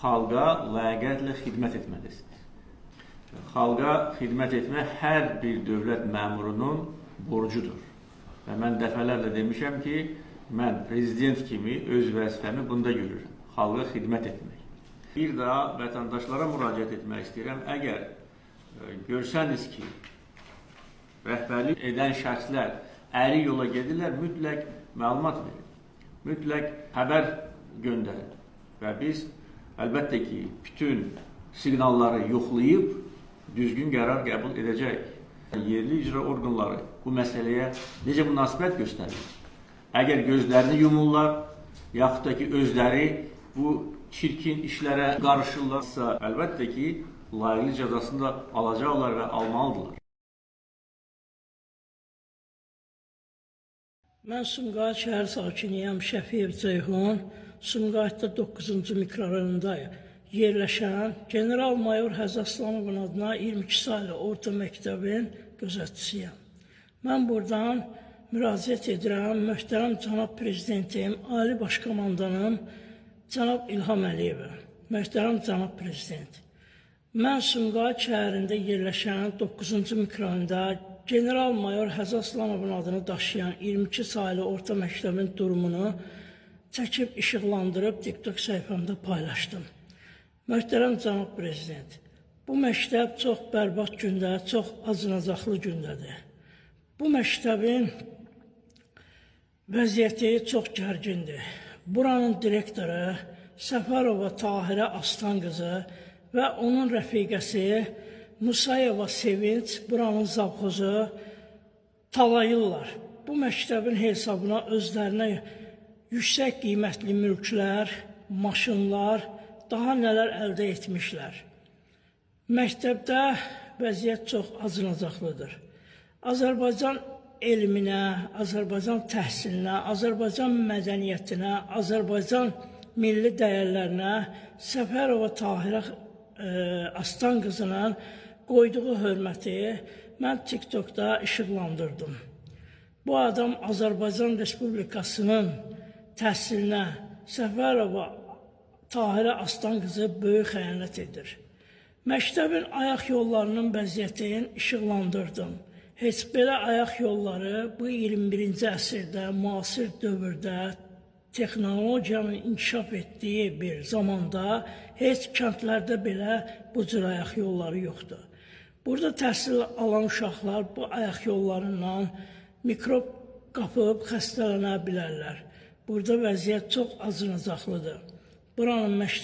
xalqa ləyaqətlə xidmət etməlisiniz. Xalqa xidmət etmək hər bir dövlət məmurunun borcudur. Və mən dəfələrlə demişəm ki, mən prezident kimi öz vəzifəmi bunda görürəm. Xalqa xidmət etmək. Bir daha vətəndaşlara müraciət etmək istəyirəm. Əgər görsəniz ki, rəhbərlik edən şəxslər əyri yola gedirlər, mütləq məlumat verin. Mütləq xəbər göndərin. Və biz əlbəttə ki, bütün siqnalları yoxlayıb düzgün qərar qəbul edəcəyik. Yerli icra orqanları bu məsələyə necə münasibət göstərir? Əgər gözlərini yumurlar, yaxud da ki, özləri bu çirkin işlərə qarışırlarsa, əlbəttə ki, layiqli cəzasını da alacaqlar və almalıdırlar. Mən Sumqayıt şəhər sakiniyəm, Şəfiyev Ceyhun. Sumqayıtda 9-cu mikrorayonunda yerləşən General-Mayor Həzrət Aslamovun adına 22 saylı orta məktəbin gözətçisiyəm. Mən buradan müraciət edirəm möhtərəm cənab prezidentim, Ali Baş Komandanım cənab İlham Əliyevə. Möhtərəm cənab prezident, mən Sumqayıt şəhərində yerləşən 9-cu mikrorayonda General-Mayor Həzrət Aslamovun adını daşıyan 22 saylı orta məktəbin durumunu çəkib işıqlandırıb TikTok səhifəmdə paylaşdım. Möhtərəm cənab prezident, bu məktəb çox bərbad gündə, çox acınacaqlı gündədir. Bu məktəbin vəziyyəti çox gərgindir. Buranın direktoru Səfərova Tahirə Aslan qızı və onun rəfiqəsi Musayeva Sevinç buranın zavxozu talayırlar. Bu məktəbin hesabına özlərinə yüksək qiymətli mülklər, maşınlar, daha nələr əldə etmişlər. Məktəbdə vəziyyət çox acınacaqlıdır. Azərbaycan elminə, Azərbaycan təhsilinə, Azərbaycan mədəniyyətinə, Azərbaycan milli dəyərlərinə Səfərova Tahirə Aslan qızının qoyduğu hörməti mən TikTokda işıqlandırdım. Bu adam Azərbaycan Respublikasının təhsilinə Səfərova Tahirə Aslan qızı böyük xəyanət edir. Məktəbin ayaq yollarının vəziyyətini işıqlandırdım. Heç belə ayaq yolları bu 21-ci əsrdə, müasir dövrdə texnologiyanın inkişaf etdiyi bir zamanda heç kəndlərdə belə bu cür ayaq yolları yoxdur. Burada təhsil alan uşaqlar bu ayaq yollarından mikrob qapıb xəstələnə bilərlər. Burada vəziyyət çox acınacaqlıdır. Buranın məktəbi